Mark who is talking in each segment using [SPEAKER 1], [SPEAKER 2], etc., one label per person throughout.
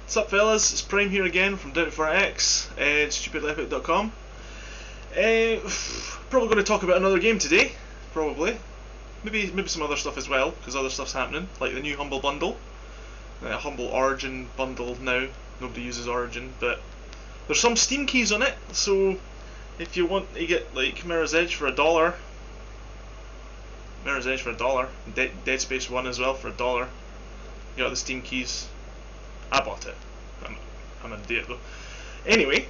[SPEAKER 1] What's up, fellas? It's Prime here again from Down4X at StupidlyEPIC.com. Probably going to talk about another game today. Probably. Maybe some other stuff as well, because other stuff's happening, like the new Humble Bundle. Humble Origin Bundle now. Nobody uses Origin, but there's some Steam keys on it, so if you want to get like Mirror's Edge for $1, Mirror's Edge for $1, Dead Space 1 as well for $1, you got the Steam keys. I bought it. I'm an idiot though. Anyway,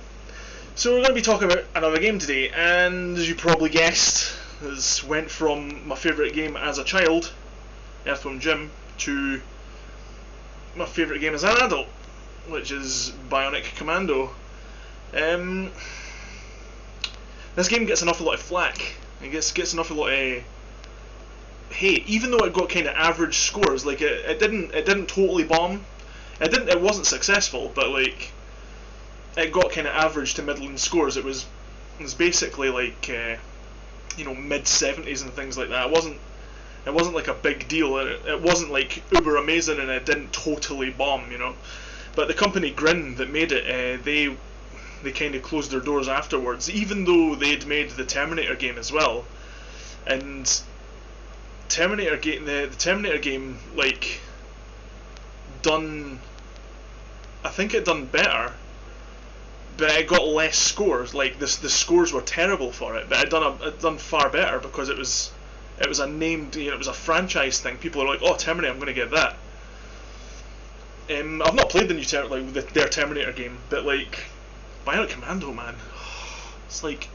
[SPEAKER 1] so we're going to be talking about another game today, and as you probably guessed, this went from my favourite game as a child, Earthworm Jim, to my favourite game as an adult, which is Bionic Commando. This game gets an awful lot of flack. It gets an awful lot of hate, even though it got kind of average scores. Like it didn't totally bomb. It wasn't successful, but like it got kind of average to middling scores. It was basically like mid 70s and things like that. It wasn't like a big deal. It wasn't like uber amazing, and it didn't totally bomb, you know. But the company Grin that made it, they kind of closed their doors afterwards, even though they'd made the Terminator game as well. And the Terminator game like done, I think it done better, but it got less scores. Like the scores were terrible for it, but it done far better because it was a named, it was a franchise thing. People are like, oh, Terminator, I'm going to get that. I've not played the new their Terminator game, but like Bionic Commando, man, it's like,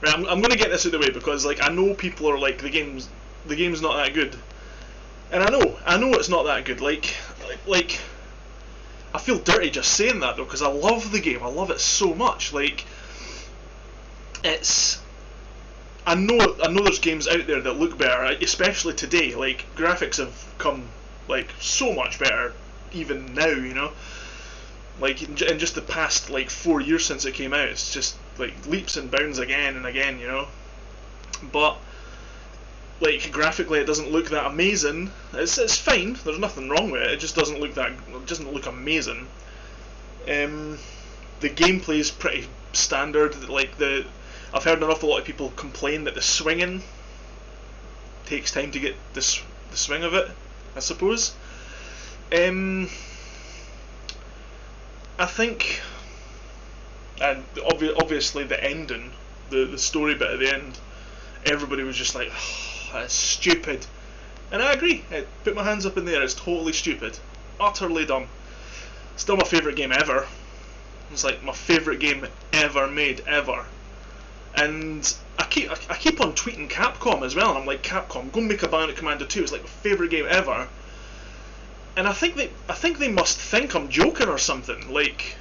[SPEAKER 1] right, I'm going to get this out of the way because like I know people are like the game's not that good. And I know it's not that good. Like, I feel dirty just saying that though, because I love the game. I love it so much. Like, I know there's games out there that look better, especially today. Like, graphics have come like so much better, even now. You know, like in just the past like 4 years since it came out, it's just like leaps and bounds again and again. You know, but like graphically it doesn't look that amazing. It's fine, there's nothing wrong with it, it just doesn't look amazing. The gameplay's pretty standard. Like I've heard an awful lot of people complain that the swinging takes time to get the swing of it, I suppose. I think, and obviously the ending, the story bit at the end, everybody was just like, that's stupid. And I agree. I put my hands up in the air. It's totally stupid. Utterly dumb. Still my favourite game ever. It's like my favourite game ever made, ever. And I keep on tweeting Capcom as well, and I'm like, Capcom, go make a Bionic Commando 2. It's like my favourite game ever. And I think they must think I'm joking or something. Like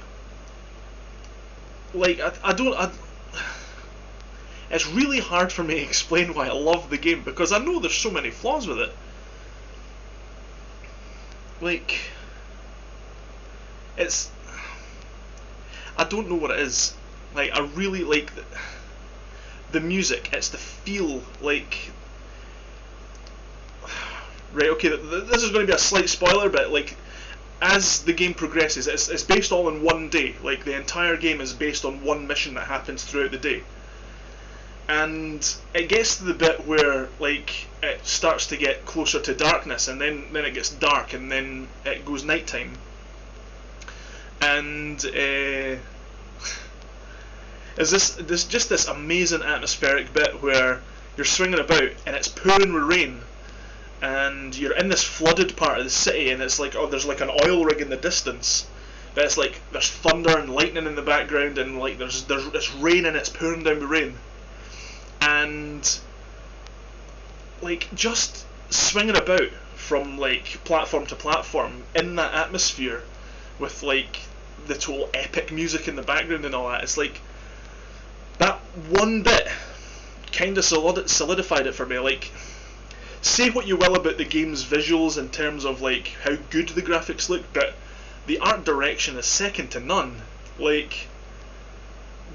[SPEAKER 1] I don't. It's really hard for me to explain why I love the game, because I know there's so many flaws with it. Like, I don't know what it is. Like, I really like the music. It's the feel. Like, right, okay, this is going to be a slight spoiler, but like, as the game progresses, it's based all in one day. Like, the entire game is based on one mission that happens throughout the day. And it gets to the bit where like it starts to get closer to darkness, and then it gets dark, and then it goes nighttime. And is this amazing atmospheric bit where you're swinging about and it's pouring with rain, and you're in this flooded part of the city, and it's like, oh, there's like an oil rig in the distance, but it's like there's thunder and lightning in the background, and like there's it's rain and it's pouring down with rain. And like just swinging about from like platform to platform in that atmosphere with like the total epic music in the background and all that, it's like that one bit kind of solidified it for me. Like, say what you will about the game's visuals in terms of like how good the graphics look, but the art direction is second to none. Like,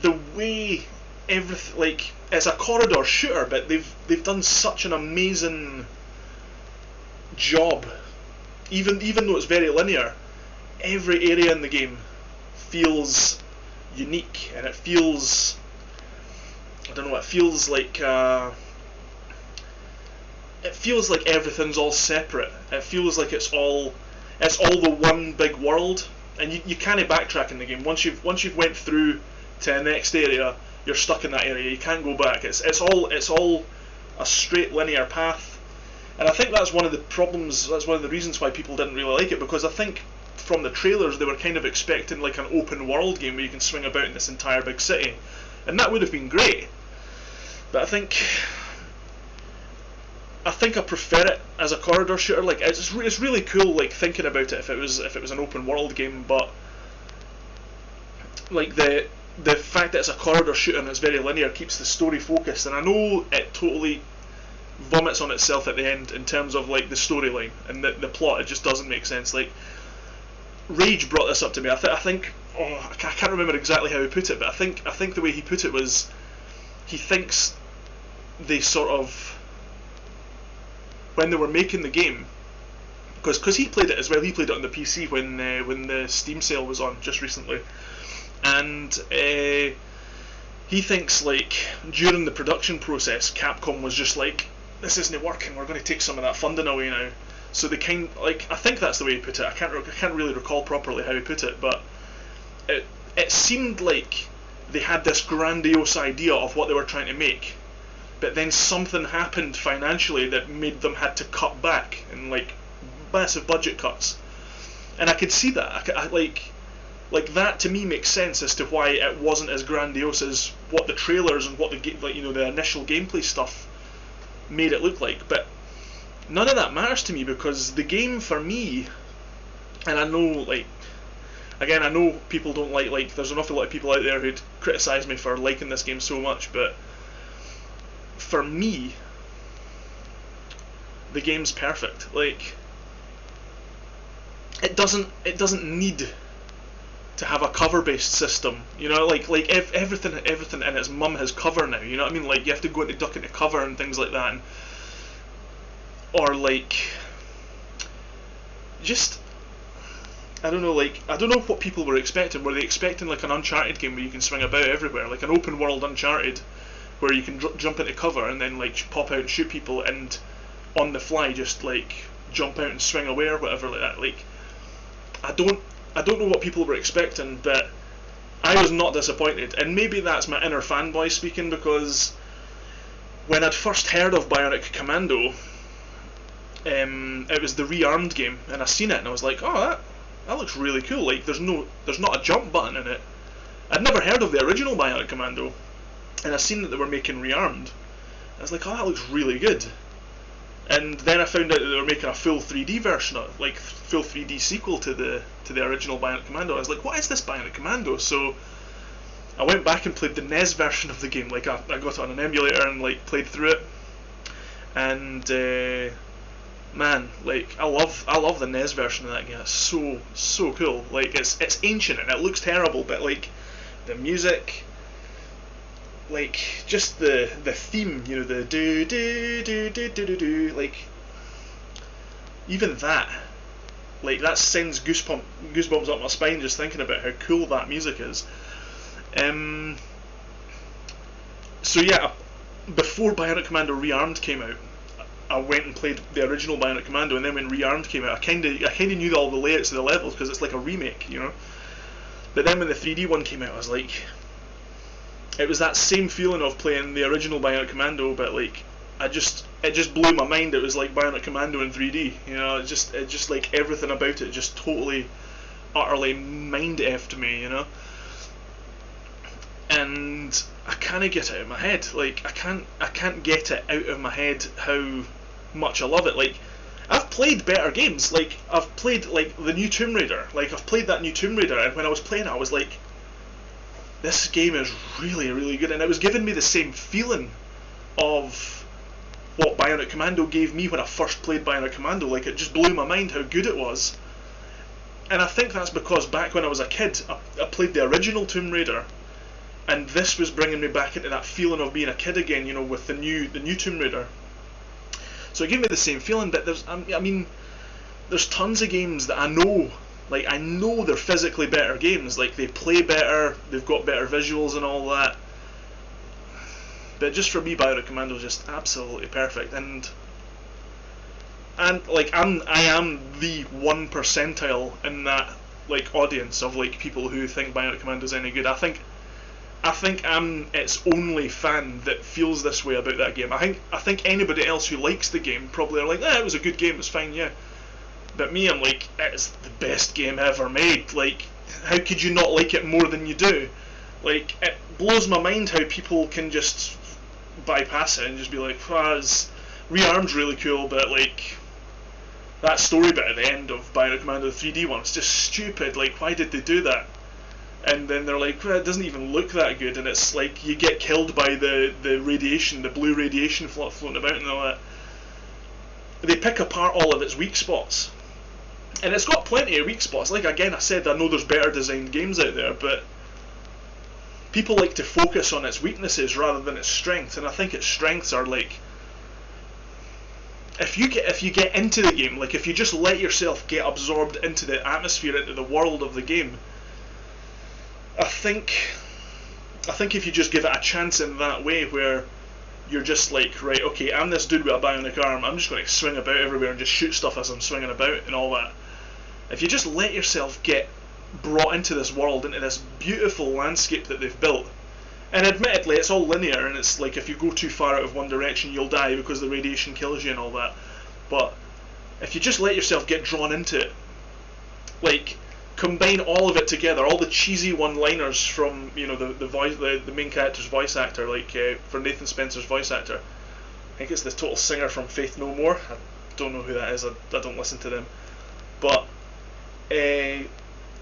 [SPEAKER 1] the way everything, like, it's a corridor shooter, but they've done such an amazing job even though it's very linear, every area in the game feels unique, and it feels, I don't know, it feels like everything's all separate. It feels like it's all the one big world, and you can't backtrack in the game. Once you've went through to the next area, you're stuck in that area. You can't go back. It's all a straight linear path, and I think that's one of the problems. That's one of the reasons why people didn't really like it, because I think from the trailers they were kind of expecting like an open world game where you can swing about in this entire big city, and that would have been great. But I think I prefer it as a corridor shooter. Like it's really cool, like thinking about it if it was an open world game, but like the fact that it's a corridor shooter and it's very linear keeps the story focused. And I know it totally vomits on itself at the end in terms of like the storyline and the plot. It just doesn't make sense. Like Rage brought this up to me. I think I can't remember exactly how he put it, but I think the way he put it was he thinks they sort of, when they were making the game, because he played it as well. He played it on the PC when the Steam sale was on just recently, and he thinks like during the production process, Capcom was just like, this isn't working. We're going to take some of that funding away now. So they I think that's the way he put it. I can't really recall properly how he put it, but it seemed like they had this grandiose idea of what they were trying to make, but then something happened financially that made them had to cut back, and like massive budget cuts. And I could see that. I like that to me makes sense as to why it wasn't as grandiose as what the trailers and what the initial gameplay stuff made it look like. But none of that matters to me, because the game for me, and I know again, I know people don't like there's an awful lot of people out there who'd criticise me for liking this game so much, but for me, the game's perfect. Like it doesn't need to have a cover-based system, like everything in its mum has cover now. You know what I mean? Like you have to go into duck into cover and things like that, or like just I don't know what people were expecting. Were they expecting like an Uncharted game where you can swing about everywhere, like an open world Uncharted where you can jump into cover and then like pop out and shoot people and on the fly just like jump out and swing away or whatever like that? Like I don't know what people were expecting, but I was not disappointed. And maybe that's my inner fanboy speaking, because when I'd first heard of Bionic Commando, it was the Rearmed game, and I seen it and I was like, oh, that looks really cool. Like there's not a jump button in it. I'd never heard of the original Bionic Commando, and I seen that they were making Rearmed. I was like, oh, that looks really good. And then I found out that they were making a full 3D version of, like, full 3D sequel to the original Bionic Commando. I was like, what is this Bionic Commando? So I went back and played the NES version of the game. Like I got it on an emulator and like played through it. And man, like I love the NES version of that game. It's so cool. Like it's ancient and it looks terrible, but like the music, like just the theme, the do do do do do do do, like even that sends goosebumps up my spine just thinking about how cool that music is. So yeah, before Bionic Commando Rearmed came out, I went and played the original Bionic Commando, and then when Rearmed came out, I kind of knew all the layouts of the levels because it's like a remake, But then when the 3D one came out, I was like, it was that same feeling of playing the original Bionic Commando, but like it just blew my mind. It was like Bionic Commando in 3D, it just like everything about it just totally, utterly mind-effed me, And I can't get it out of my head. Like I can't get it out of my head how much I love it. Like I've played better games. Like I've played like the new Tomb Raider. Like I've played that new Tomb Raider, and when I was playing it, I was like, this game is really, really good, and it was giving me the same feeling of what Bionic Commando gave me when I first played Bionic Commando. Like it just blew my mind how good it was. And I think that's because back when I was a kid, I played the original Tomb Raider, and this was bringing me back into that feeling of being a kid again, with the new Tomb Raider. So it gave me the same feeling, but I mean, there's tons of games that I know, like I know they're physically better games, like they play better, they've got better visuals and all that. But just for me, Bionic Commando is just absolutely perfect, and like I am the 1 percentile in that like audience of like people who think Bionic Commando is any good. I think I'm its only fan that feels this way about that game. I think anybody else who likes the game probably are like, it was a good game, it's fine, yeah. But me, I'm like, it's the best game ever made. Like, how could you not like it more than you do? Like, it blows my mind how people can just bypass it and just be like, Rearmed's really cool, but like that story bit at the end of Bionic Commando 3D one is just stupid. Like, why did they do that? And then they're like, it doesn't even look that good, and it's like you get killed by the radiation, the blue radiation floating about and all that. They pick apart all of its weak spots, and it's got plenty of weak spots. Like, again, I said, I know there's better designed games out there, but people like to focus on its weaknesses rather than its strengths, and I think its strengths are like, if you get into the game, like if you just let yourself get absorbed into the atmosphere, into the world of the game, I think if you just give it a chance in that way, where you're just like, right, okay, I'm this dude with a bionic arm, I'm just going to swing about everywhere and just shoot stuff as I'm swinging about and all that. If you just let yourself get brought into this world, into this beautiful landscape that they've built, and admittedly it's all linear, and it's like if you go too far out of one direction you'll die because the radiation kills you and all that, but if you just let yourself get drawn into it, like, combine all of it together, all the cheesy one-liners from, you know, the main character's voice actor, like for Nathan Spencer's voice actor, I think it's the total singer from Faith No More, I don't know who that is, I don't listen to them, but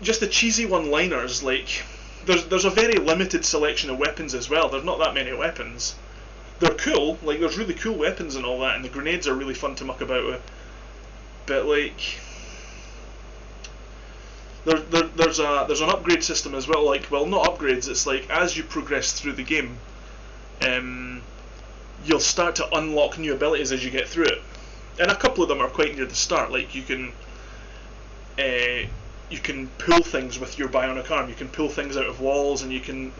[SPEAKER 1] just the cheesy one-liners, like, there's a very limited selection of weapons as well. There's not that many weapons. They're cool, like there's really cool weapons and all that, and the grenades are really fun to muck about with, but like, there's an upgrade system as well, like, well, not upgrades, it's like as you progress through the game, you'll start to unlock new abilities as you get through it, and a couple of them are quite near the start. Like, you can pull things with your bionic arm, you can pull things out of walls, and you can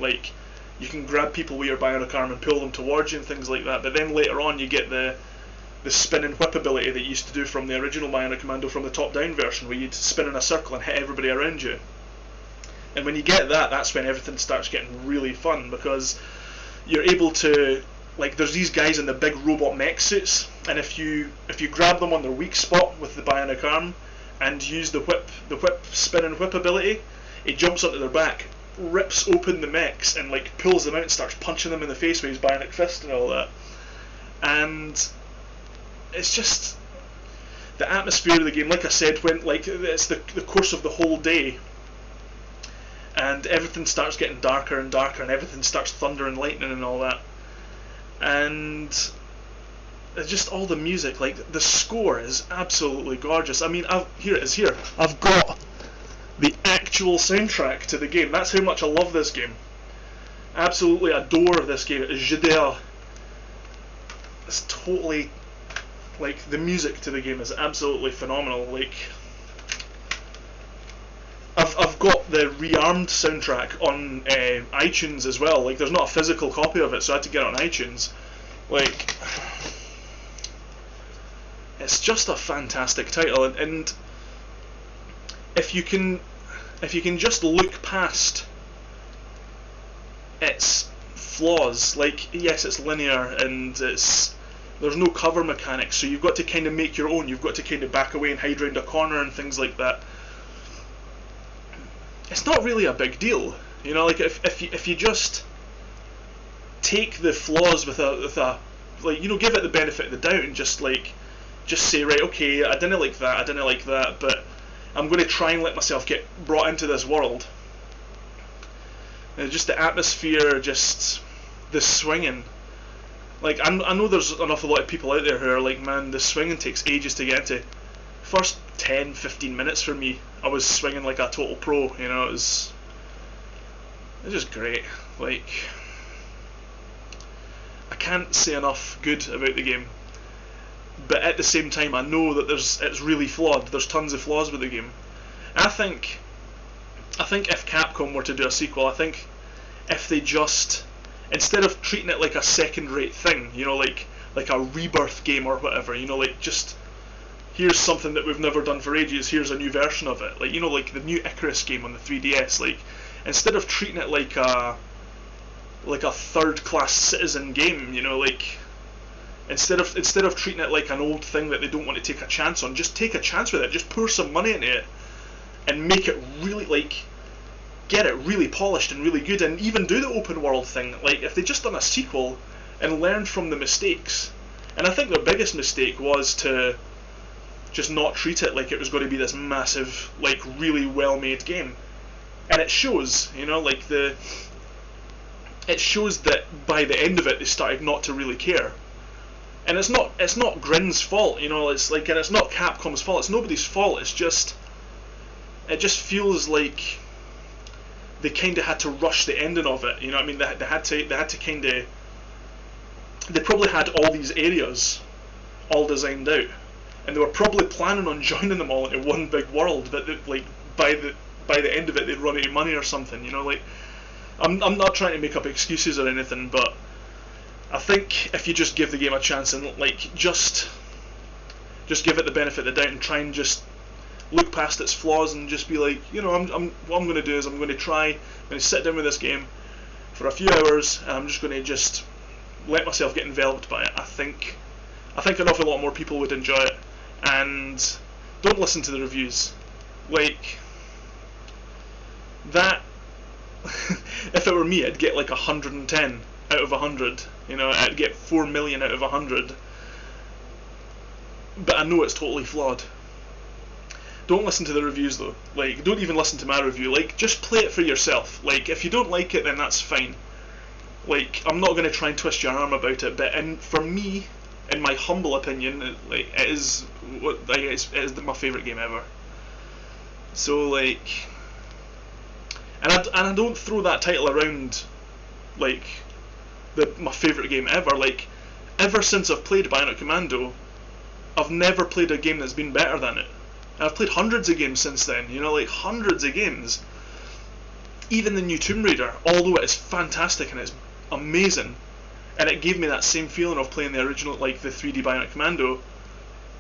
[SPEAKER 1] grab people with your bionic arm and pull them towards you and things like that. But then later on you get the spin and whip ability that you used to do from the original Bionic Commando, from the top-down version, where you'd spin in a circle and hit everybody around you. And when you get that, that's when everything starts getting really fun, because you're able to, like, there's these guys in the big robot mech suits, and if you grab them on their weak spot with the bionic arm and use the whip spin and whip ability, it jumps onto their back, rips open the mechs, and like pulls them out and starts punching them in the face with his bionic fist and all that. And it's just the atmosphere of the game, like I said, when, like, it's the course of the whole day, and everything starts getting darker and darker, and everything starts thunder and lightning and all that, and it's just all the music, like the score is absolutely gorgeous. I mean, here it is here. I've got the actual soundtrack to the game. That's how much I love this game. Absolutely adore this game. J'adore. It's totally, like, the music to the game is absolutely phenomenal. Like, I've got the Rearmed soundtrack on iTunes as well. Like, there's not a physical copy of it, so I had to get it on iTunes. Like, it's just a fantastic title, and if you can just look past its flaws, like, yes, it's linear and there's no cover mechanics, so you've got to kind of make your own. You've got to kind of back away and hide around a corner and things like that. It's not really a big deal, you know. Like, if you just take the flaws with a like, you know, give it the benefit of the doubt and just say, right, okay, I didn't like that, but I'm going to try and let myself get brought into this world. And just the atmosphere, just the swinging. Like, I know there's an awful lot of people out there who are like, man, the swinging takes ages to get into. First 10-15 minutes for me, I was swinging like a total pro, you know. It was just great. Like, I can't say enough good about the game. but at the same time I know that it's really flawed. There's tons of flaws with the game. I think if Capcom were to do a sequel, I think if they just, instead of treating it like a second-rate thing, you know, like a Rebirth game or whatever, you know, like just here's something that we've never done for ages, here's a new version of it, like, you know, like the new Icarus game on the 3DS, like instead of treating it like a third-class citizen game, you know, like instead of treating it like an old thing that they don't want to take a chance on, just take a chance with it, just pour some money into it and make it really, like, get it really polished and really good, and even do the open world thing. Like, if they just done a sequel and learned from the mistakes, and I think their biggest mistake was to just not treat it like it was going to be this massive, like, really well made game. And it shows, you know, like it shows that by the end of it they started not to really care. And it's not Grin's fault, you know, it's like, and it's not Capcom's fault, it's nobody's fault, it's just, it just feels like they kind of had to rush the ending of it, you know what I mean? They had to kind of, they probably had all these areas all designed out, and they were probably planning on joining them all into one big world, but they, like, by the end of it they'd run out of money or something, you know, like, I'm not trying to make up excuses or anything, but I think if you just give the game a chance and, like, just give it the benefit of the doubt and try and just look past its flaws and just be like, you know, what I'm going to do is I'm going to sit down with this game for a few hours and I'm just going to just let myself get enveloped by it. I think an awful lot more people would enjoy it, and don't listen to the reviews. Like, that, if it were me, I'd get like 110 out of 100, you know, I'd get 4 million out of 100, but I know it's totally flawed. Don't listen to the reviews though, like, don't even listen to my review, like, just play it for yourself. Like, if you don't like it, then that's fine. Like, I'm not going to try and twist your arm about it, but for me, in my humble opinion, it is my favourite game ever. So, like, and I don't throw that title around like my favourite game ever. Like, ever since I've played Bionic Commando, I've never played a game that's been better than it. And I've played hundreds of games since then, you know, like hundreds of games. Even the new Tomb Raider, although it is fantastic and it's amazing, and it gave me that same feeling of playing the original, like the 3D Bionic Commando,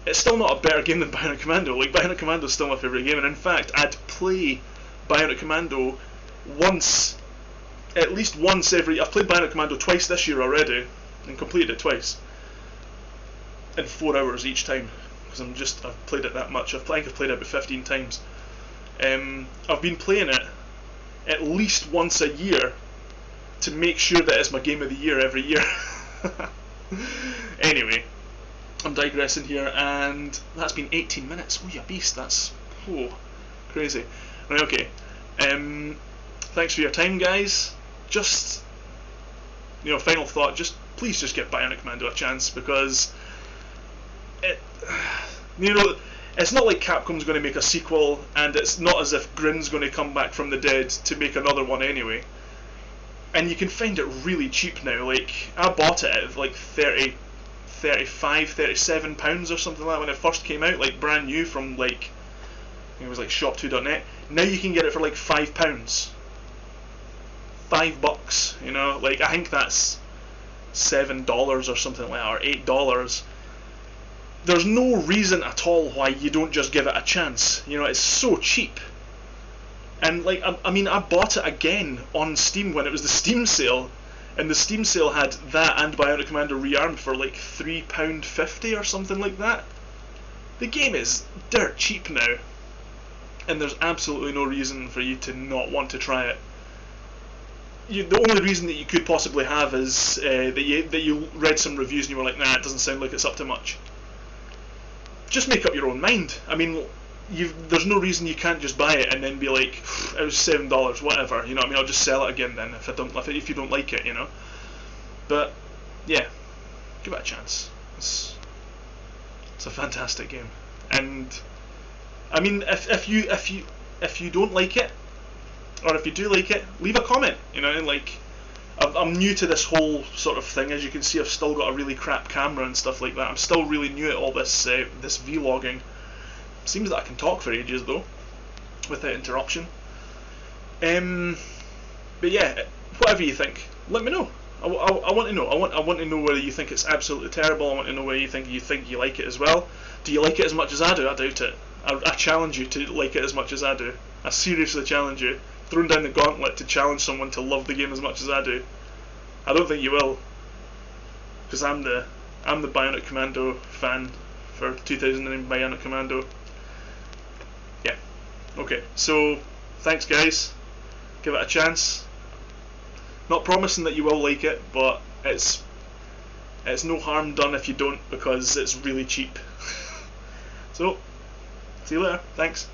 [SPEAKER 1] it's still not a better game than Bionic Commando. Like, Bionic Commando is still my favourite game, and in fact, I'd play Bionic Commando once, at least once every... I've played Bionic Commando twice this year already, and completed it twice, in 4 hours each time, because I've played it that much. I think I've played it about 15 times. I've been playing it at least once a year to make sure that it's my game of the year every year. Anyway, I'm digressing here, and that's been 18 minutes. Oh, you beast, that's crazy. Right, okay. Thanks for your time, guys. Just, you know, final thought, please just give Bionic Commando a chance, because you know, it's not like Capcom's going to make a sequel, and it's not as if Grin's going to come back from the dead to make another one anyway. And you can find it really cheap now. Like, I bought it at like 30, 35, 37 pounds or something like that when it first came out, like brand new from, like, I think it was like shop2.net. Now you can get it for like £5. $5, you know, like, I think that's $7 or something like that, or $8. There's no reason at all why you don't just give it a chance. You know, it's so cheap. And, like, I mean, I bought it again on Steam when it was the Steam sale, and the Steam sale had that and Bionic Commando Rearmed for like £3.50 or something like that. The game is dirt cheap now, and there's absolutely no reason for you to not want to try it. The only reason that you could possibly have is that you read some reviews and you were like, nah, it doesn't sound like it's up to much. Just make up your own mind. I mean, there's no reason you can't just buy it and then be like, it was $7, whatever. You know what I mean? I'll just sell it again then if you don't like it, you know. But yeah, give it a chance. It's a fantastic game, and I mean, if you don't like it, or if you do like it, leave a comment. You know, and like, I'm new to this whole sort of thing. As you can see, I've still got a really crap camera and stuff like that. I'm still really new at all this this vlogging. Seems that I can talk for ages though, without interruption. But yeah, whatever you think, let me know. I want to know. I want to know whether you think it's absolutely terrible. I want to know whether you think you like it as well. Do you like it as much as I do? I doubt it. I challenge you to like it as much as I do. I seriously challenge you. Throwing down the gauntlet to challenge someone to love the game as much as I do. I don't think you will, because I'm the Bionic Commando fan for 2009 Bionic Commando. Yeah. Okay. So thanks, guys. Give it a chance. Not promising that you will like it, but it's no harm done if you don't, because it's really cheap. So, see you later. Thanks.